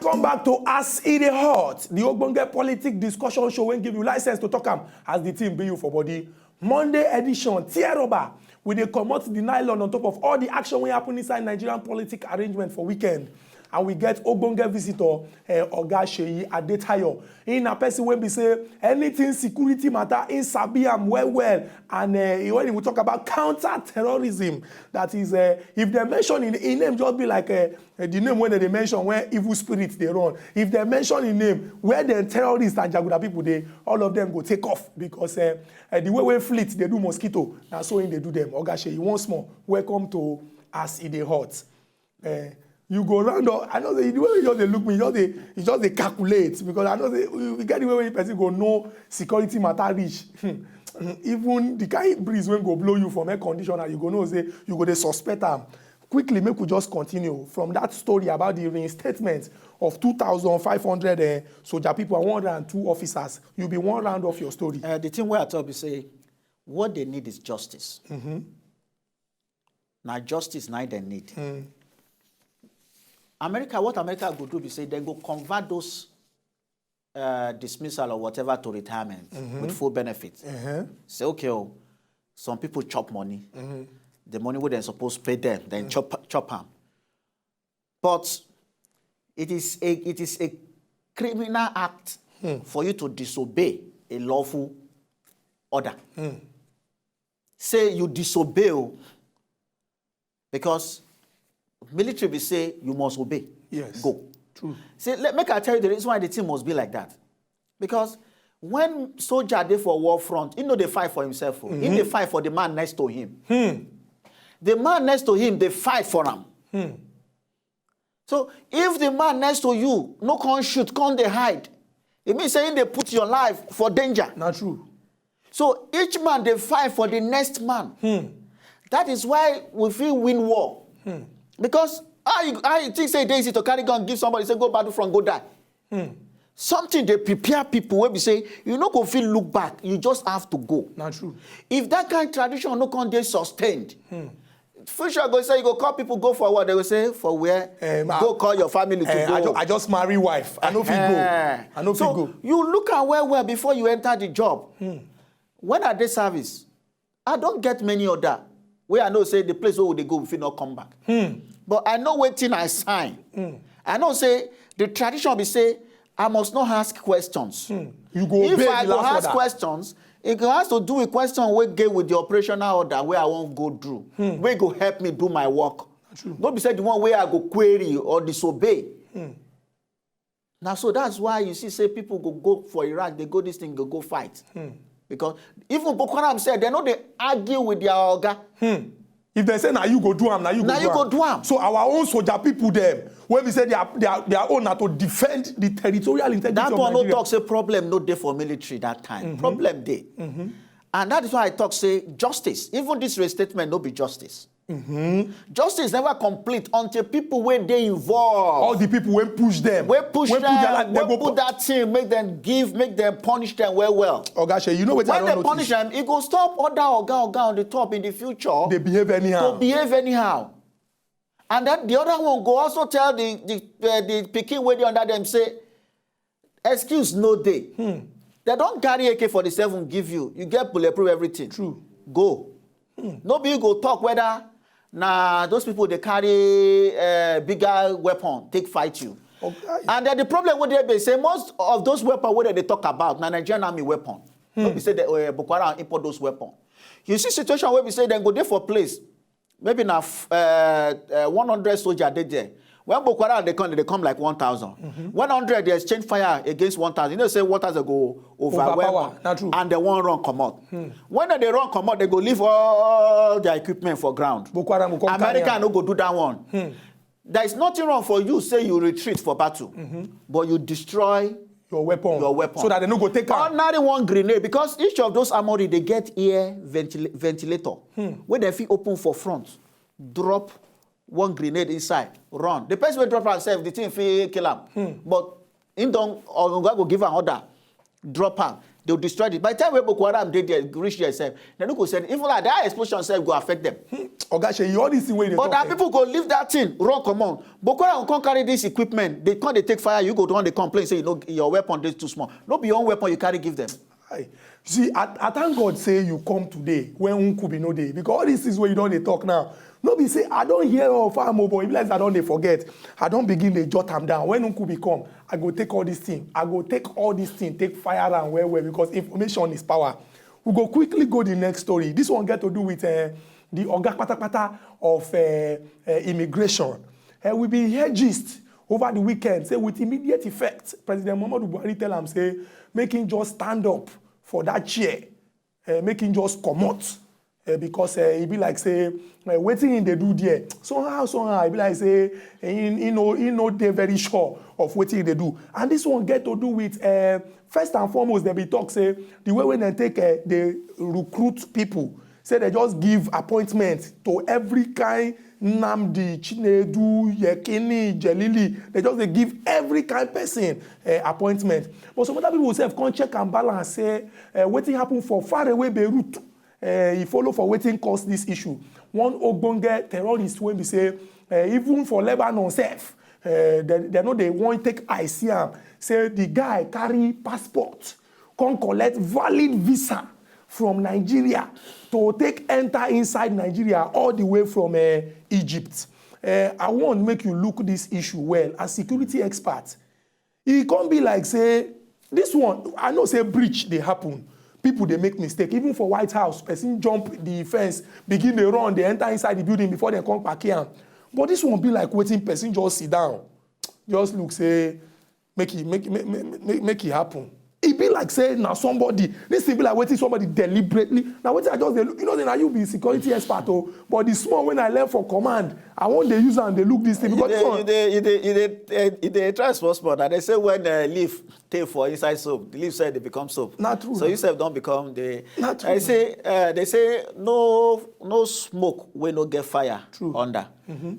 Welcome back to As E Dey Hot, the ogbonge politics discussion show wey give you license to talk am as the team bring you for body. Monday edition, tear rubber. We dey comot the nylon on top of all the action wey happen inside Nigerian politics arrangement for weekend. And we get ogbonge visitor, Oga Seyi Adetayo. In a person wey be say anything security matter in sabi am well. And when we talk about counter-terrorism, that is, if they mention in name, just be like the name when they mention where evil spirits they run. If they mention in name where the terrorists and Jaguda people, they all of them go take off because the way fleet they do mosquito, now so in they do them. Oga Seyi, once more, welcome to As E Dey Hot. You go round up. I know the way you just look me, you just they calculate because I know we get the way when person go know security matter reach. Even the kind of breeze when go blow you from air conditioner, you go know say you go they suspect them. Quickly, make we just continue from that story about the reinstatement of 2,500 soldier people and 102 officers. You'll be one round of your story. The thing where I talk is say what they need is justice. Now justice now they need. What America go do be say they go convert those dismissal or whatever to retirement with full benefits. Say okay, some people chop money. The money where they're supposed to pay them, then chop them. But it is a criminal act for you to disobey a lawful order. Say you disobey because military will say you must obey. Yes. Go. True. See, make I tell you the reason why the thing must be like that. Because when soldier dey for war front, he know they fight for himself. He dey fight for the man next to him. The man next to him, they fight for him. So if the man next to you no can shoot, can't they hide? It means saying they put your life for danger. Not true. So each man they fight for the next man. That is why we feel win war. Because I think say they easy to carry gun, give somebody, say go battle front, go die. Something they prepare people where we say, you no go feel look back, you just have to go. Not true. If that kind of tradition no can be sustained, future go say you go call people go for what they will say for where go call your family to go. I just marry wife. I know if you go. I know if you go. You look at well before you enter the job. When I did service, I don't get many other where I know say the place where they go if you not come back. But I know waiting I sign. I know say the tradition be say I must not ask questions. You go if obey I the go last ask order. questions, it has to do with question we get with the operational order where I won't go through. Where go help me do my work. Don't be said the one where I go query or disobey. Now so that's why you see say people go for Iraq, they go this thing, go fight. Because even Boko Haram said they know they argue with their orga. If they say now you go do am, now you go do am. So our own soldier people them, when we say their own are to defend the territorial integrity that of one Nigeria. no talk say problem no day for military that time. Problem day. And that is why I talk say justice. Even this restatement no be justice. Justice never complete until people when they involved. All the people when push them. We push them, they we put that thing, make them punish them well. Oga Seyi, you know what I When don't they punish them, it go stop other oga on the top in the future. They behave anyhow. And that the other one go also tell the pikin waiting under them say, excuse no day. They don't carry AK-47 give you. You get bulletproof everything. True. Go. Nobody go talk whether those people they carry bigger weapon take fight you. Okay. And then the problem with they say most of those weapons where they talk about Nigerian army weapon. We say that Boko Haram import those weapons. You see situation where we say they go there for place. Maybe now 100 soldiers they there. When Boko Haram they come like 1,000. 100 they exchange fire against 1,000. You know say 1,000 go overwhelm and they won't run come out. When they run come out, they go leave all their equipment for ground. Boko Haram will come America no go do that one. There is nothing wrong for you say you retreat for battle, but you destroy your weapon. So that they no go take out. Ordinary one grenade, because each of those armory they get air ventilator. When they feel open for front, drop one grenade inside, run. The person will drop himself, the thing feel kill him. But in don't or go give an order, drop him. they'll destroy it. By the time we Boko Haram did there, reach there, they don't go send. Even like that explosion self go affect them. Oga, you all this way. But that people go leave that thing, run come on. Boko Haram can't carry this equipment. They can't take fire. You go down, they complain, say, you know, your weapon is too small. No be your own weapon you carry give them. Aye. See, I thank God say you come today when Nkubi no day, because all this is where you don't dey talk now. No be say I don't hear of Farmo, but if like I don't dey forget, I don't begin to jot them down. When Nkubi come, I go take all this thing. Take fire and well, because information is power. We go quickly go the next story. This one get to do with the Oga Patapata of immigration. We been here gist over the weekend, say with immediate effect, President Muhammadu Buhari tell him, say, make him just stand up for that chair, make him just come out, because he be like, say, waiting in the do there. Somehow, he be like, say, he know they're very sure of waiting they do. And this one get to do with, first and foremost, they be talk, say, the way when they take, they recruit people, say they just give appointments to every kind Nnamdi, Chinedu, Yekini, Jelili. They give every kind person appointment. But some other people say, come check and balance, say, waiting happen for far away Beirut. He follow for waiting cause this issue. One Ogbonge terrorist when we say, even for Lebanon self, they know they won't take ICM. Say the guy carry passport, come collect valid visa from Nigeria to enter inside Nigeria all the way from Egypt. I want to make you look this issue well as security expert. It can't be like, say, this one, I know say breach they happen. People they make mistake. Even for White House, person jump the fence, begin they run, they enter inside the building before they come back here. But this one be like waiting person just sit down. Just look, say, make it happen. It be like saying now somebody, this thing be like waiting somebody deliberately. Now waiting I just they look, you know now you be security expert oh, but the small when I learn for command, I want the user and they look this thing because they try small and they say when leaf take for inside soap, the leaf said they become soap. Not true. So you say don't become the. Not true. They say no smoke when no get fire true. Under.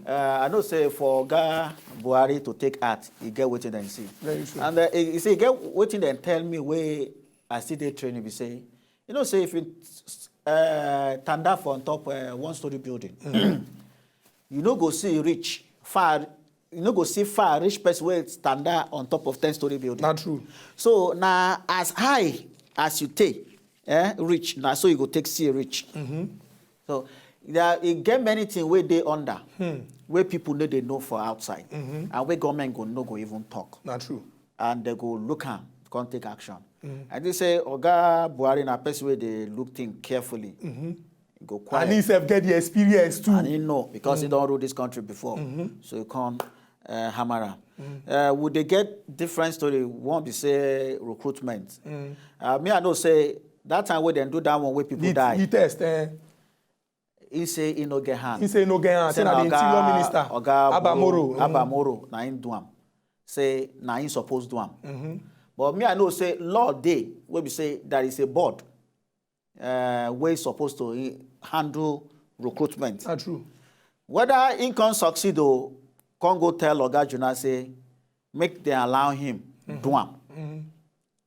I know say for Oga Buhari to take art, he get waiting and see. Very true. And you see, he get waiting and tell me where I see the training. We say, you know, say if you stand up on top one-story building, you know go see rich far. You know go see far rich person where stand on top of 10-story building. Not true. So now as high as you take, rich now so you go take see rich. So you get many things where they under, where people know they know for outside, and where government go even talk. Not true. And they go look at, can't take action. And they say, Oga Buhari na person where they look things carefully. Go quiet. And he self get the experience too. And he know, because he don't rule this country before. So you can't hammer am. Would they get different story? One be say recruitment. Me I know say, that time where they do that one where people die. He test. He say he no get hand. He say no get hand. Say na the interior minister. Oga Abamoro. na him do am. Say na him suppose do am. But me I know say law dey where we say there is a board where supposed to handle recruitment. Not true. Whether he can succeed or can go tell Oga Jonah say make them allow him do am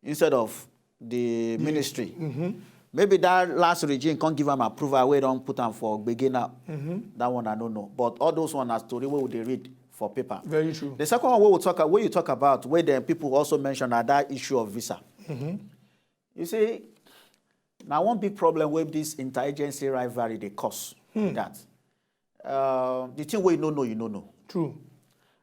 instead of the ministry. Maybe that last regime can't give him approval where don't put him for beginner. That one I don't know. But all those ones are story where they read for paper. Very true. The second one where you talk about where then people also mention that issue of visa. You see, now one big problem with this interagency rivalry they cause that. The thing where you don't know. True.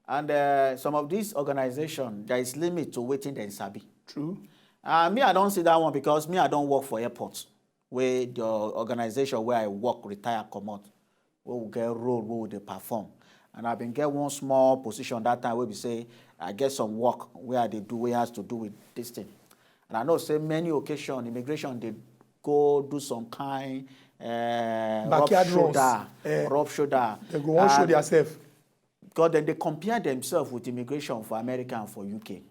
And some of these organizations, there is limit to waiting they sabi. True. Me, I don't see that one because me, I don't work for airports where the organization where I work retire come out, where we get role, where they perform. And I've been get one small position that time where we say I get some work where they do, where has to do with this thing. And I know say many occasions, immigration, they go do some kind rub shoulder. They go on show themselves. Because then they compare themselves with immigration for America and for UK.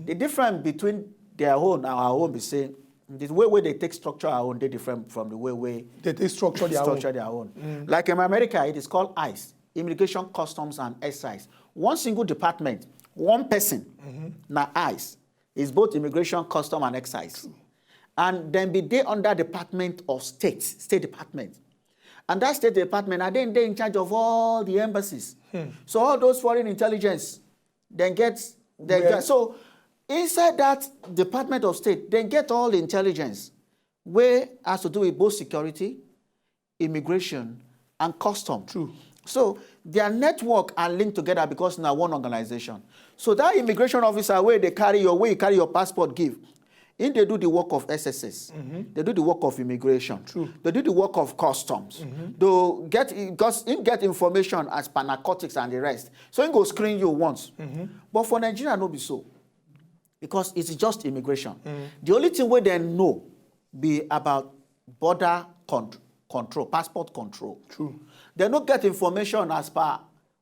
The difference between their own and our own, we say, the way they take structure our own, they different from the way they take structure their own. Like in America, it is called ICE, Immigration, Customs, and Excise. One single department, one person, now ICE, is both immigration, custom, and excise. and then be they under Department of State Department. And that State Department, are then they in charge of all the embassies. So all those foreign intelligence then so inside that Department of State, then get all the intelligence where has to do with both security, immigration, and custom. True. So their network are linked together because now one organization. So that immigration officer where you carry your passport give, in they do the work of SSS, they do the work of immigration, True. They do the work of customs. They get information as per narcotics and the rest. So he go screen you once. But for Nigeria, no be so. Because it's just immigration. The only thing where they know be about border control, passport control. True. They don't get information as per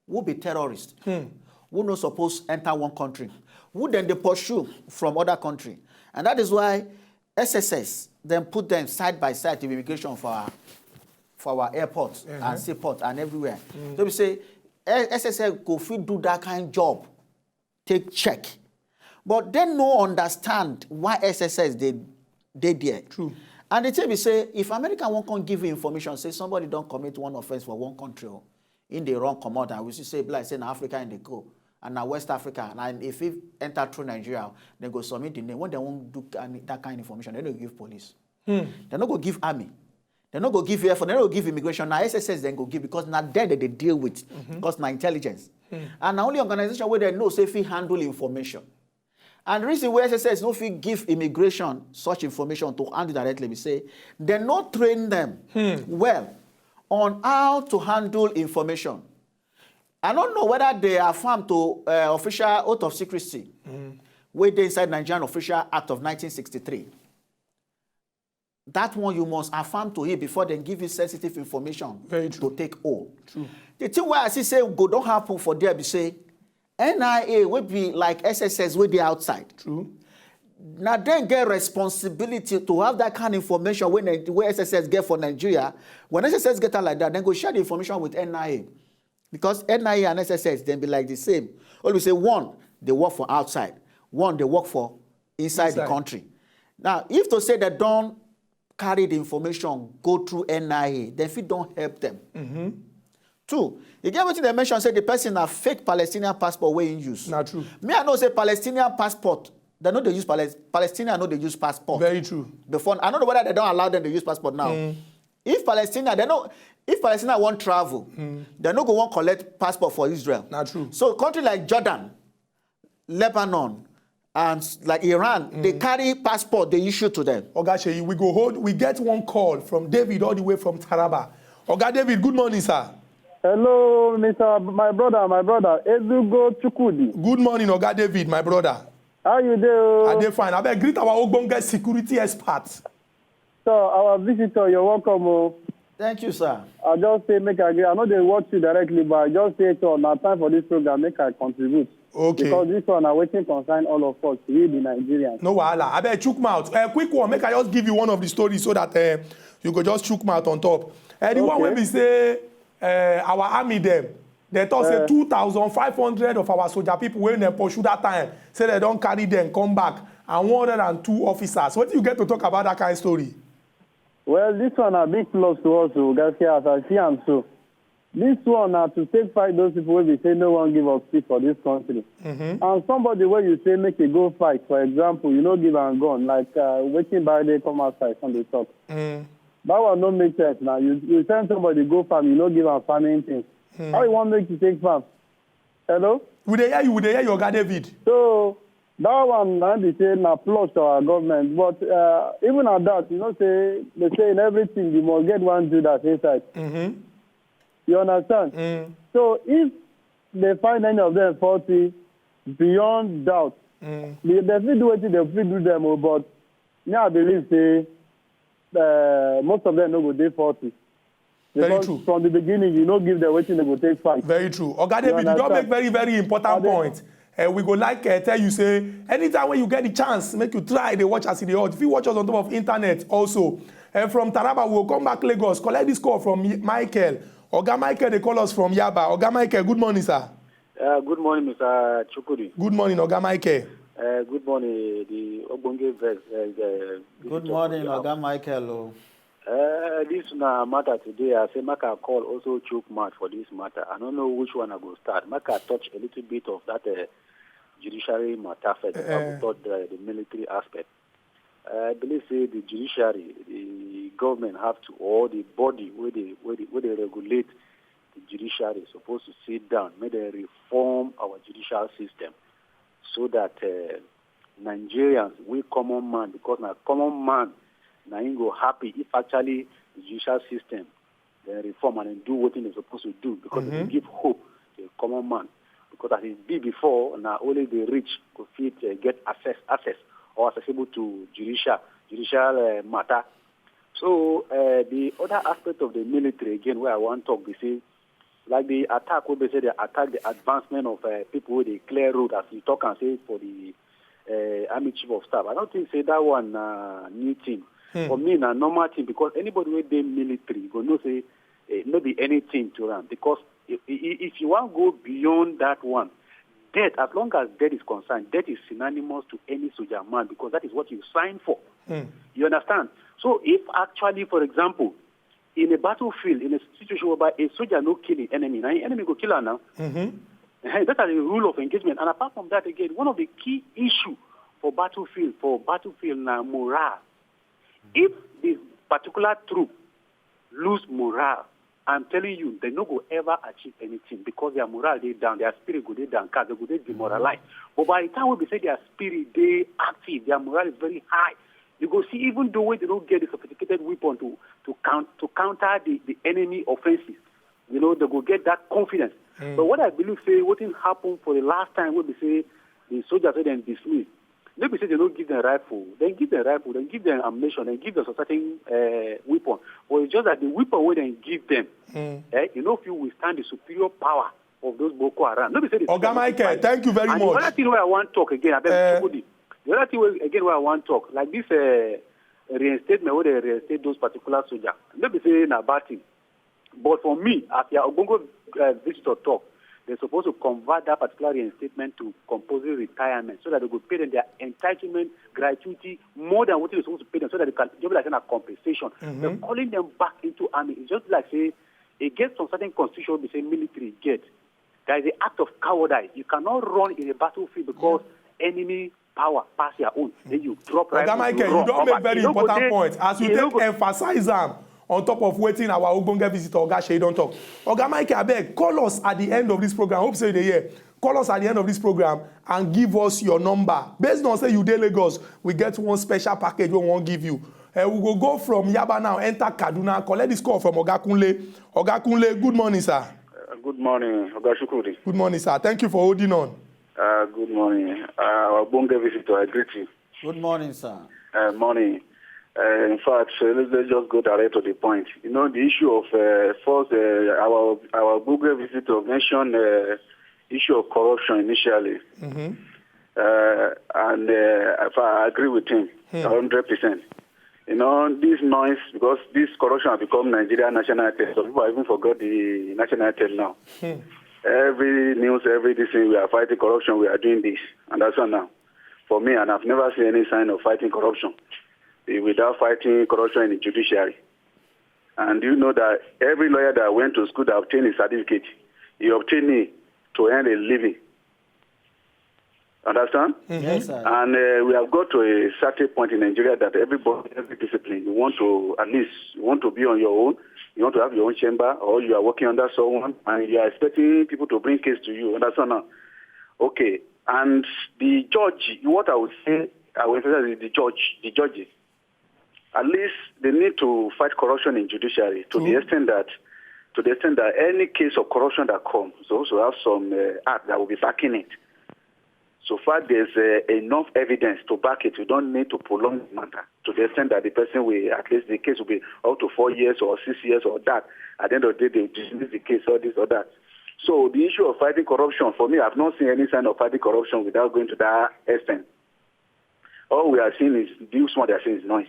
who be terrorists, who not supposed enter one country, who then they pursue from other country. And that is why SSS then put them side by side to immigration for our airports and seaports and everywhere. So we say SSS go fit do that kind of job, take check. But they no understand why SSS they there. True. And the thing we say, if America won't come give you information, say somebody don't commit one offense for one country, in the wrong command, and we should say, like say, in Africa in the go, and now West Africa, and if it enter through Nigeria, they go submit the name. When they won't do that kind of information, they don't give police. They're not going to give army. They're not going to give Air Force. They're not going to give immigration. Now SSS then go give because now there they deal with, because now intelligence. And now only organization where they know say if handle information. And the reason why SSS no fit give immigration such information to handle directly, we say, they not train them well on how to handle information. I don't know whether they are affirmed to official oath of secrecy, where they inside Nigerian Official Act of 1963. That one you must affirm to it before they give you sensitive information to take hold. True. The thing where I see say go don't happen for there, we say, NIA will be like SSS with the outside. True. Now then get responsibility to have that kind of information where SSS get for Nigeria. When SSS get out like that, then go share the information with NIA. Because NIA and SSS then be like the same. Always say one, they work for outside. One, they work for inside the country. Now, if to say they don't carry the information, go through NIA, then if it don't help them. Two, you get what they mentioned, say the person a fake Palestinian passport where in use. Not true. Me, I know say Palestinian passport, they know they use Palestinian, know they use passport. Very true. Before, I don't know whether they don't allow them to use passport now. If Palestinian want travel, they no go want collect passport for Israel. Not true. So country like Jordan, Lebanon, and like Iran, they carry passport, they issue to them. Oga Sheyi, we get one call from David all the way from Taraba. Oga David, good morning, sir. Hello, my brother, Ezugo Chukudi. Good morning, Oga David, my brother. How you do? I dey fine. I beg greet our Ogbonge security experts. So, our visitor, you're welcome. Thank you, sir. I just say make I agree. I know they watch you directly, but I just say so now time for this program, make I contribute. Okay. Because this one are waiting concern all of us, we the Nigerians. No wahala. I beg chook mouth. Quick one, make I just give you one of the stories so that you go just chook mouth on top. The one where we say our army they thought say 2,500 of our soldier people when they pursue that time say they don't carry them come back and 102 officers. What do you get to talk about that kind of story? Well, this one a big plus to us, guys. Here as I see and so. This one to take fight those people where we say no one give up seat for this country. And somebody where you say make a go fight, for example, you know give and gun, like waiting by they come outside and they talk. That one don't make sense now. You send somebody go farm, you know give them farming things. How you want make you take farm? Hello? Would they hear you, Oga David? So that one they say na plus to our government. But even at that, you know they say in everything you must get one Judas inside. You understand? So if they find any of them faulty, beyond doubt, they fit do what they fit do them, but now I believe say most of them no go dey faulty. Very true. From the beginning, you know, give them waiting they go take fight. Very true. Oga David, you don't make very, very important point. We go like tell you say anytime when you get the chance, make you try they watch us in the hot. If you watch us on top of internet also. From Taraba, we'll come back Lagos. Collect this call from Michael. Oga Michael, they call us from Yaba. Oga Michael, good morning, sir. Good morning, Mr. Chukudi. Good morning, Oga Michael. Good morning, the Ogbonge Vex. Good morning, Oga Michael. This matter today, I say Maka call also choke mouth for this matter. I don't know which one I go start. Maka touch a little bit of that judiciary matter first. I will touch the military aspect. I believe say the judiciary, the government have to, or the body where they regulate the judiciary, supposed to sit down, may they reform our judicial system so that Nigerians, we common man, because now common man, now he go happy if actually the judicial system they reform and do what they're supposed to do, because they give hope to the common man. Because as it be before, now only the rich could fit, get access or accessible to judicial matter. So the other aspect of the military, again, where I want to talk, they say, like the attack, where they say they attack the advancement of people with a clear road, as you talk and say for the Army Chief of Staff. I don't think say that one new thing. For me, a normal thing, because anybody with the military go no say no be anything to them. Because if you want to go beyond that one, death, as long as death is concerned, death is synonymous to any soldier man, because that is what you signed for. You understand? So if actually, for example, in a battlefield, in a situation whereby a soldier no kill the enemy, now the enemy go kill her now. That is the rule of engagement. And apart from that, again, one of the key issues for battlefield now, morale. If the particular troop lose morale, I'm telling you, they no go ever achieve anything, because their morale they down, their spirit go they down, they go they demoralize. But by the time we say their spirit they active, their morale is very high. You go see, even though they don't get the sophisticated weapon to counter the enemy offensive, you know, they go get that confidence. But what I believe say, what happened for the last time when they say the soldiers say them dismiss, maybe say they don't give them rifle, then give them ammunition, then give them a certain weapon. But it's just that the weapon where they give them, you know, if you withstand the superior power of those Boko Haram. Oga Michael, thank you very much. The other thing where I want to talk again, the other thing where I want to talk, like this reinstatement where they reinstate those particular soldiers, maybe say na bad thing. But for me, as your Ogbonge visitor talk, they're supposed to convert that particular reinstatement to compulsory retirement, so that they could pay them their entitlement, gratuity, more than what they're supposed to pay them, so that they can just like a compensation. They're calling them back into army. It's just like say, it gets some certain constitution they say military get. There is an act of cowardice. You cannot run in a battlefield because enemy power pass your own. Then you drop right. Oga Michael, you don't make very important points. As you take emphasize them on top of waiting our Ogbonge visitor, Oga Shey don't talk. Oga Michael, abeg, call us at the end of this program. Hope say they hear. Call us at the end of this program and give us your number. Based on say you dey Lagos, we get one special package we won't give you. We will go from Yaba now, enter Kaduna, collect this call from Oga Kunle. Oga Kunle, good morning, sir. Good morning, Oga Shukuri. Good morning, sir. Thank you for holding on. Good morning. Ogbonge visitor, I greet you. Good morning, sir. Morning. In fact, let's just go direct to the point. You know, the issue of first, our Ogbonge visitor mentioned issue of corruption initially, and I agree with him 100%. You know, this noise, because this corruption has become Nigeria national anthem. So people even forgot the national anthem now. Every news, every this thing, we are fighting corruption, we are doing this. And that's all now. For me, and I've never seen any sign of fighting corruption without fighting corruption in the judiciary. And you know that every lawyer that went to school that obtained a certificate, he obtained it to earn a living. Understand? Yes, sir. And we have got to a certain point in Nigeria that everybody, every discipline, you want to, at least, you want to be on your own, you want to have your own chamber, or you are working under someone, and you are expecting people to bring case to you. Understand now? Okay. And the judge, what I would say, I will emphasize the judges. At least they need to fight corruption in judiciary to the extent that any case of corruption that comes, also have some act that will be backing it. So far, there's enough evidence to back it. You don't need to prolong the matter to the extent that the person will, at least the case will be up to 4 years or 6 years or that. At the end of the day, they dismiss the case or this or that. So the issue of fighting corruption, for me, I've not seen any sign of fighting corruption without going to that extent. All we are seeing is, the small they are seeing is noise.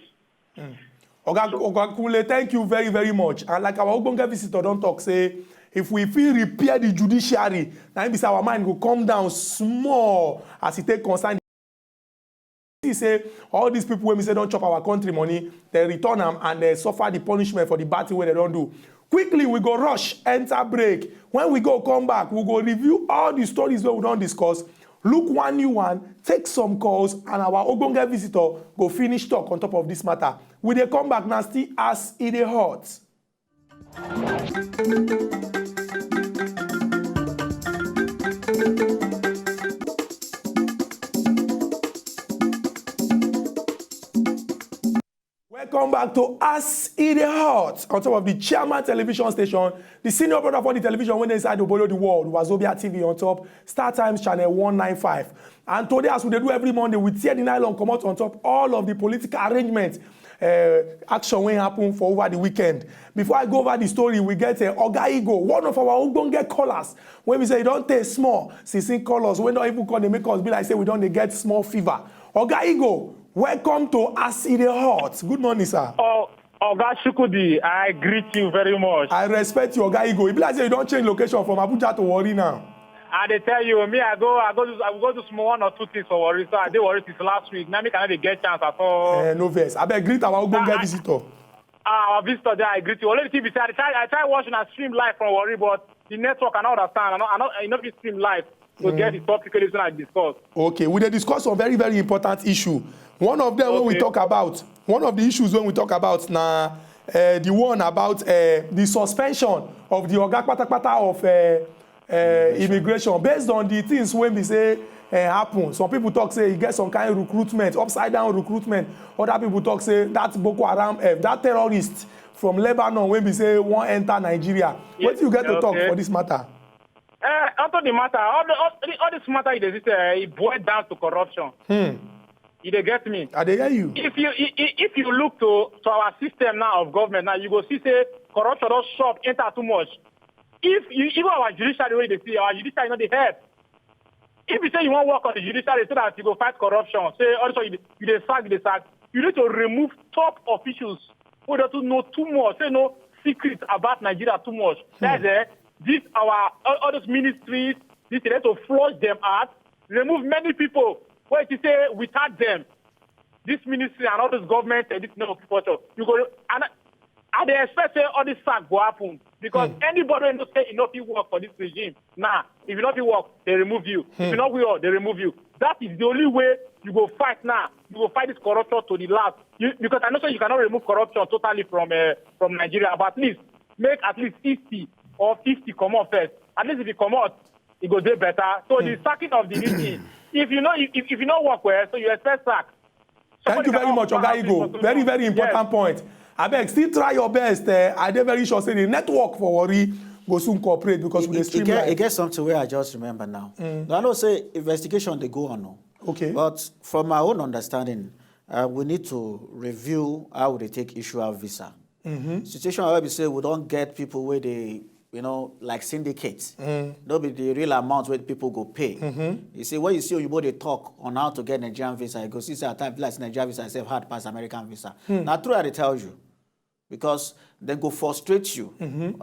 Oga Kunle, thank you very, very much. And like our Ogbonge visitor don't talk, say, if we feel repair the judiciary, now our mind will come down small as it take concern say all these people when we say don't chop our country money, they return them and they suffer the punishment for the bad thing where they don't do. Quickly, we go rush, enter break. When we go come back, we go review all the stories where we don't discuss. Look one new one, take some calls, and our Ogbonge visitor go finish talk on top of this matter. We dey come back now, still as it dey hot. Welcome back to As It Dey Hot on top of the Chairman television station, the senior brother for the television when they decide to follow the world, Wazobia TV on top, Star Times channel 195. And today, as we do every Monday, we tear the nylon, come out on top all of the political arrangements, action when happen for over the weekend. Before I go over the story, we get Oga Igo, one of our Ogbonge callers. When we say you don't take small, see callers, we don't even call they make us be like say we don't they get small fever. Oga Igo, welcome to As It Dey Hot. Good morning, sir. Oh, Oga Shukudi, I greet you very much. I respect you, Oga Igo. It be like say you don't change location from Abuja to Warri now. I dey tell you, me, I go to small one or two things for Warri. So I did Warri since last week. Now me cannot get chance at all. No verse. I beg greet our Ogbonge visitor. Our visitor there, I greet you. Only TV say I try watching and stream live from Warri, but the network I don't understand. I not be stream live to get the topic when I discuss. Okay, we dey discuss some very, very important issue. One of them when we talk about, one of the issues when we talk about now, the one about the suspension of the Oga Patapata of immigration based on the things when we say happen. Some people talk say you get some kind of recruitment, upside down recruitment. Other people talk say that Boko Haram, that terrorist from Lebanon when we say won't enter Nigeria. Yes, what do you get to talk okay. for this matter? After the matter, all this matter it boiled down to corruption. You dey get me? I dey hear you. If you look to our system now of government now, you go see say corruption don shop enter too much. Even our judiciary wey dey see, our judiciary no dey help. If you say you wan work on the judiciary so that you go fight corruption, say also you dey sack, you need to remove top officials who don't know too much, say no secrets about Nigeria too much. That's this our all those ministries, this they need to flush them out, remove many people. Where you say without them, this ministry and all this government and this culture, you go and they expect say all this sack go happen because anybody who say you not work for this regime. Nah, if you not work, they remove you. If you not work, they remove you. That is the only way you go fight now. You go fight this corruption to the last. Because I know so you cannot remove corruption totally from Nigeria, but at least make at least 50 or 50 come out first. At least if you come out, it go do better. So the sacking of the meeting. If you not work well, so you expect sack. Thank you very much, Oga Igo. Very, very important point. I beg, still try your best. I dey very sure say the network for Warri go soon cooperate because we dey stream live. It gets something where I just remember now. I know say investigation they go on now. Okay. But from my own understanding, we need to review how they take issue of visa. Situation where we say we don't get people where they like syndicates. Don't be the real amount where people go pay. You see, when you see Oyibo they talk on how to get Nigerian visa, you go see at times like Nigerian visa itself hard pass American visa. Now true, I tell you, because they go frustrate you,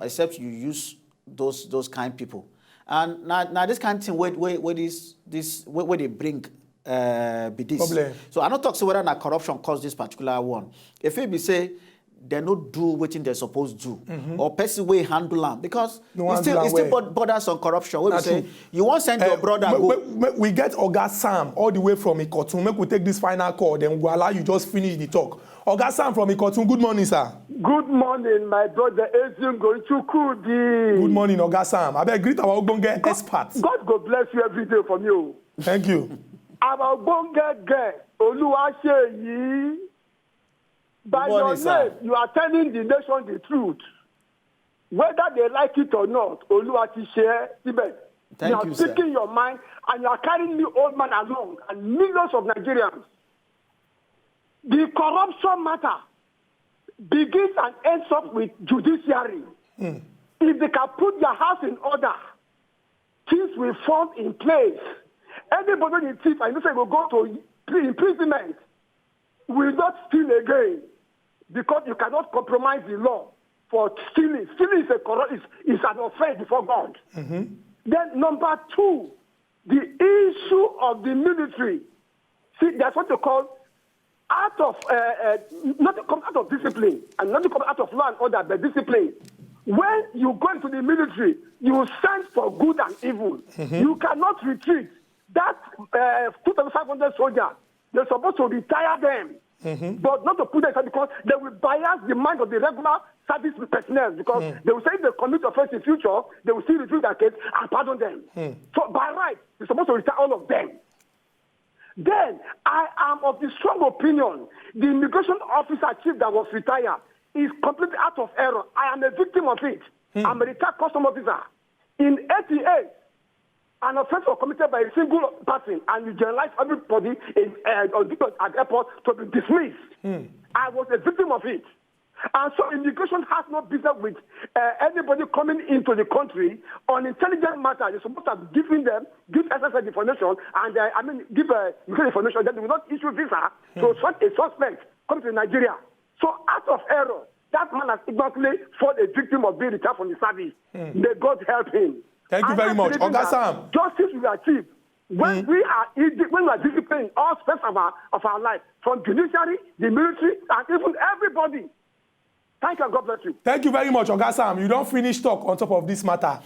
except you use those kind people. And now this kind of thing where they bring be this. Problem. So I don't talk so whether corruption caused this particular one. If it be say they not do what they're supposed to do, or person way handle them because it still borders on corruption. What we say, you want send your brother go. We get Oga Sam all the way from Ikotun. Make we take this final call, then we'll allow you just finish the talk. Oga Sam from Ikotun, good morning, sir. Good morning, my brother Ezim Goichukudi. Good morning, Oga Sam. I beg greet our Ogbonge experts. God go bless you every day from you. Thank you. Our Ogbonge girl, Oluwaseyi. By your name, you are telling the nation the truth. Whether they like it or not, Oluwaseye Tibet. You are speaking your mind and you are carrying the old man along and millions of Nigerians. The corruption matter begins and ends up with judiciary. If they can put their house in order, things will fall in place. Anybody in thief, I know say will go to imprisonment, will not steal again. Because you cannot compromise the law for stealing. Stealing is an offense before God. Then number two, the issue of the military See, that's what they call not come out of discipline, and not to come out of law and order, but discipline. When you go into the military, you stand for good and evil. You cannot retreat. That 2,500 soldiers, they're supposed to retire them, but not to put them because they will bias the mind of the regular service personnel because they will say if they commit offense in future, they will still review their case and pardon them. So by right, you're supposed to retire all of them. Then I am of the strong opinion the immigration officer chief that was retired is completely out of error. I am a victim of it. I'm a retired custom officer. In 88, an offense was committed by a single person and you generalize everybody at the airport to be dismissed. I was a victim of it. And so immigration has no business with anybody coming into the country on intelligent matter. You're supposed to give SSL information and give information that they will not issue visa to such a suspect coming to Nigeria. So out of error, that man has ignorantly fallen a victim of being retired from the service. May God help him. Thank you very much. Oga Sam. Justice will achieve when we are disciplining all aspects of our life, from judiciary, the military, and even everybody. Thank you and God bless you. Thank you very much, Oga Sam. You don't finish talk on top of this matter.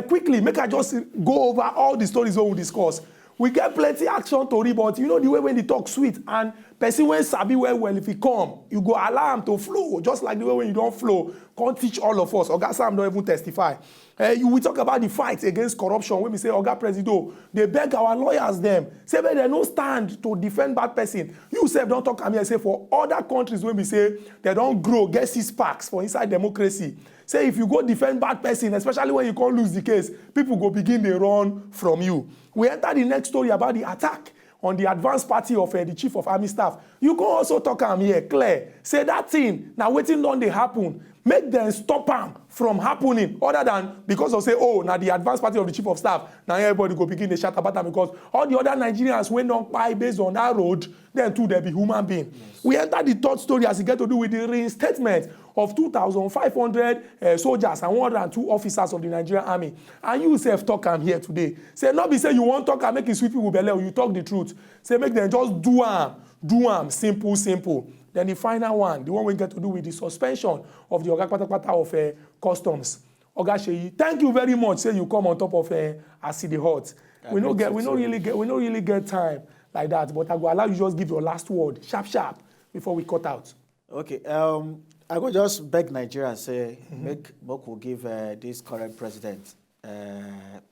Quickly, make I just go over all the stories we will discuss. We get plenty action to read, but you know the way when the talk sweet and person when sabi well, if he come, you go allow him to flow, just like the way when you don't flow, can't teach all of us. Oga Sam don't even testify. You will talk about the fight against corruption when we say, Oga Presido, they beg our lawyers them, say but they no stand to defend bad person. You say don't talk here, say for other countries when we say they don't grow, get 6 packs for inside democracy. Say if you go defend bad person, especially when you can't lose the case, people go begin they run from you. We enter the next story about the attack on the advanced party of the chief of army staff. You can also talk here, clear. Say that thing, now waiting on they happen. Make them stop them from happening, other than because of say, oh, now the advanced party of the chief of staff, now everybody go begin to shout about them because all the other Nigerians went on by based on that road, then too they be human being. Yes. We enter the third story as it get to do with the reinstatement of 2,500 soldiers and 102 officers of the Nigerian army. And you self talk am here today. Say not be say you want talk and make it sweet people belly, you talk the truth. Say make them just do am, simple. Then the final one, the one we get to do with the suspension of the Oga Patapata of customs. Oga Sheyi, thank you very much. Say you come on top of Acid Hot. We don't really get time like that. But I go allow you just give your last word, sharp, before we cut out. Okay. I go just beg Nigeria say make Moku give this current president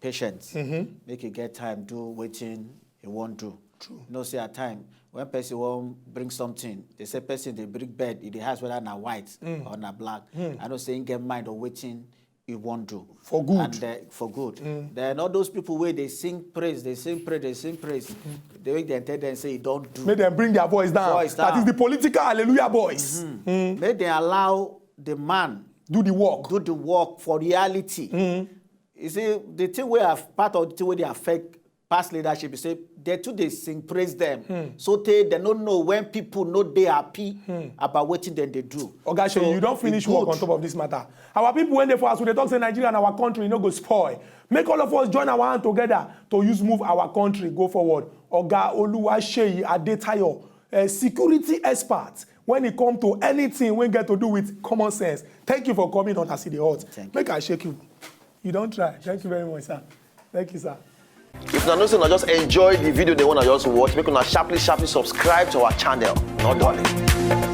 patience. Make he get time do wetin he won't do. True. No say at time when person won't bring something, they say person they bring bed in the house whether na white or na black. I don't say get mind of waiting he won't do. For good. And for good. Then all those people where they sing praise. They make them tell them say you don't do. Make them bring their voice down. That is the political hallelujah voice. Make them allow the man do the work for reality. You see, the thing we have part of the thing where they affect past leadership, you say they too they sing praise them. So they don't know when people know they happy about what they do. Okay, so you don't finish work on top of this matter. Our people when they for us, they talk say Nigeria and our country no go spoil. Make all of us join our hand together to move our country go forward. Oga Oluwaseyi Adetayo, a security expert when it comes to anything when get to do with common sense. Thank you for coming on Acid Hot. Make I shake you. You don't try. Thank you very much, sir. Thank you, sir. If you know, just enjoy the video they want to just watch, make una sharply subscribe to our channel. Not darling.